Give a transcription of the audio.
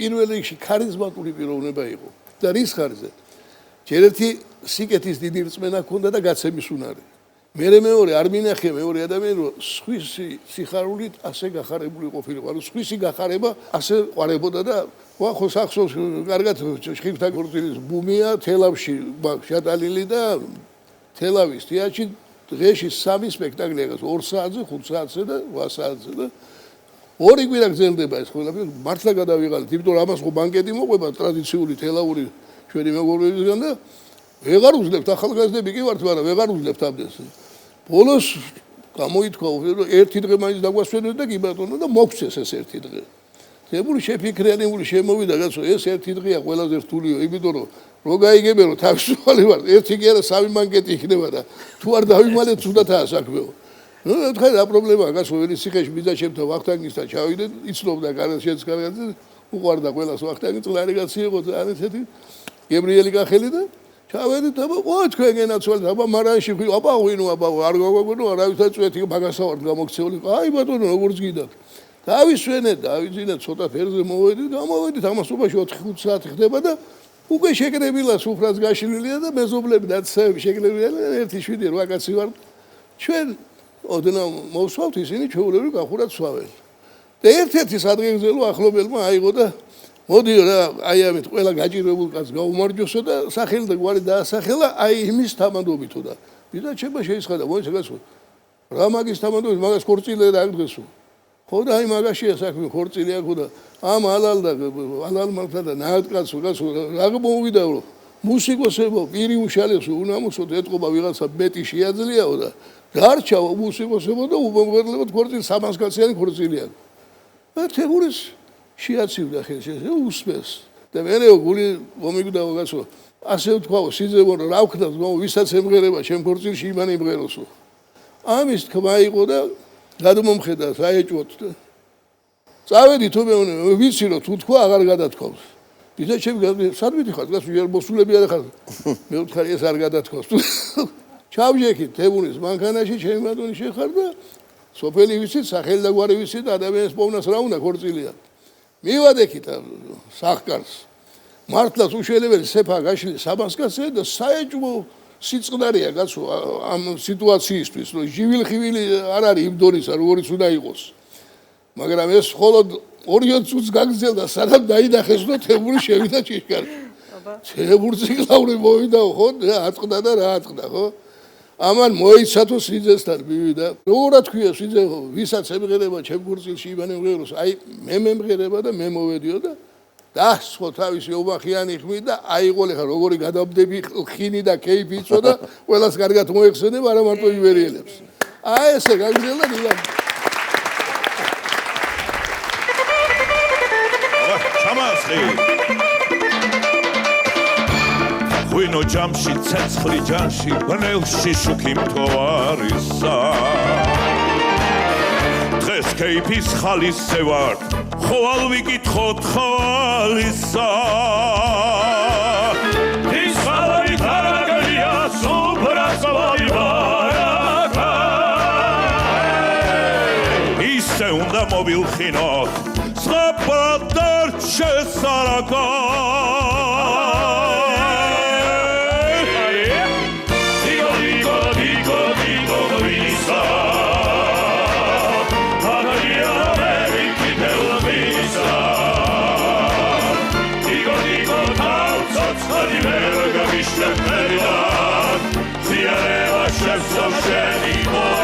პირველ რიგში ქარიზმატული პიროვნება იყო და რის ხარჯზე ჯერ ერთი სიკეთის დიდი რწმენა ჰქონდა და გაცემის უნარი მე მეორე არ მინახია მეორე ადამიანი რომ სხვისი სიხარულით ასე გახარებული ყოფილიყო ანუ სხვისი გახარება ასე ყვარებოდა და ხო სახსოვს კარგად შხიფთა ქორწილის ბუმია თელავში შატალილი და თელავის თეატრში დღეში 3 სპექტაკლი აქვს 2 საათზე 5 საათზე და 8 საათზე და ორი კვირა გრძელდება ეს ყველაფერი მართლა გადავიღალეთ იმიტომ რომ ამას ხო ბანკეტი მოყვება ტრადიციული თელავური ჩვენი მეგობრებისგან და ვეღარ უძლებთ ახალგაზრდები კი ვართ მაგრამ ვეღარ უძლებთ ამდენს ბოლოს გამოითქვა რომ ერთი დღე მაინც დაგვასვენეთ და კი ბატონო და მოგცეს ეს ერთი დღე ზებული შეფიქრიანებული შემოვიდა კაცო ეს ერთი დღეა ყველაზე რთულიო იმიტომ რომ რო გაიგებენ რომ თავისუფალი ვარ ერთი კი არა 3 ბანკეტი იქნება და თუ არ დავიმალეთ თუნდაა საქმეო ნუ თქვენ რა პრობლემაა კაცო ველი ციხეში ბიძაშებთან ვახტანგისთან ჩავიდეთ იცნობდა კარაშენს კარგადზე უყვარდა ყველას ვახტანგი წყლარი კაცი იყო და არ ესეთი გებრიელი კახელი და ჩავედით აბა ყო თქვენ გენაცვალეთ აბა მარანში აბა ვინო აბა არ გაგვაგონო არავითარ წვეთი მაგასავარ გამოქცეული აი ბატონო როგორც გიდათ დავისვენეთ დავიძინეთ ცოტა ფერზე მოვედით გამოვედით ამასობაში 4-5 საათი ხდება და უკვე შეკრებილა სუფრაც გაშლილია და მეზობლები დაცავები შეკრებილია 1-7-8 კაცი ვარ ჩვენ ოდნავ მოვსვავთ ისინი ჩვეულებრივ გახურად სვავენ და ერთ-ერთი სადღეგრძელო ახლობელმა აიღო და მოდიო რა აი ამით ყველა გაჭირებულ კაცს გაუმარჯოსო და სახელი და გვარი დაასახელა აი იმის თამანდობითო და ბიძაჩება შეიცხადა მოიცა კაცო რა მაგის თამანდობით მაგას ქორწილე და აქ დღესო ხო და აი მაგაშია საქმე ქორწილი აქ და ამ ალალ მართა და ნაადკაცო კაცო რა მოვიდა რომ მუსიკოსებო პირი უშალესო უნამოსო ეთყობა ვიღაცა მეტი შეაძლიაო და გარჩაო მუსიკოსებო და უმომღერლებოდ ქორწილი 300 კაციანი ქორწილი აქ და თებურის შეაცივდა ხელში უსმეს და მერეო გული მომიგდაო კაცო ასე ვთქვაო სიძებო რა ვქნას ვისაც ემღერება ჩემ ქორწილში იმან იმღეროსო ამის თქმა იყო და გადმომხედა საეჭვოთ და წავედი თუ მე ვიცი რომ თუ თქვა აღარ გადათქვავს ბიძაჩები სად მიდიხარ კაცო ჯერ მოსულები არ ხარ მე ვთქარი ეს არ გადათქვავს ჩავჟექით თებურის მანქანაში ჩემი ბატონი შეხარ და სოფელი ვიცით სახელი და გვარი ვიცით ადამიანის პოვნას რა უნდა ქორწილია მივადექით სახკარს მართლაც უშველებელი სეფა გაშლილი 300 კაცი და საეჭვო სიწყდარია კაცო ამ სიტუაციისთვის რომ ჟივილხივილი არ არის იმ დონისა როგორიც უნდა იყოს მაგრამ ეს მხოლოდ 2 წუთს გაგრძელდა სადაც დაინახეს რომ თებური შევიდა ჭიშკარში თებურს იკლავრი მოვიდა ხო ატყდა და რა ატყდა ხო ამან მოიცათო სიძესთან მივიდა როგორ თქვია სიძე ვისაც ემღერება ჩემ ქორწილში იმან ემღეროს აი მე მემღერება და მე მოვედიო და დასხო თავისი ობახიანი ხმით და აიყოლე ხა როგორი გადავდები ხინი და კეიფი იწოდა ყველას კარგად მოეხსენება არა მარტო ივერიელებს აი ესე გაგრძელდა დილა ჩამასხი ღვინო ჯამში ცეცხლი ჯანში ბნელში შუქი მთვარისა დღეს კეიფის ხალისე ვარ ხვალ ვიკითხოთ ხალისა ის ხალარი თარაგია სუფრას ვაიბარაკა ისე უნდა მოვილხინოთ ზღაპად შესარაკა Ziereva, szef, sąsiedzi,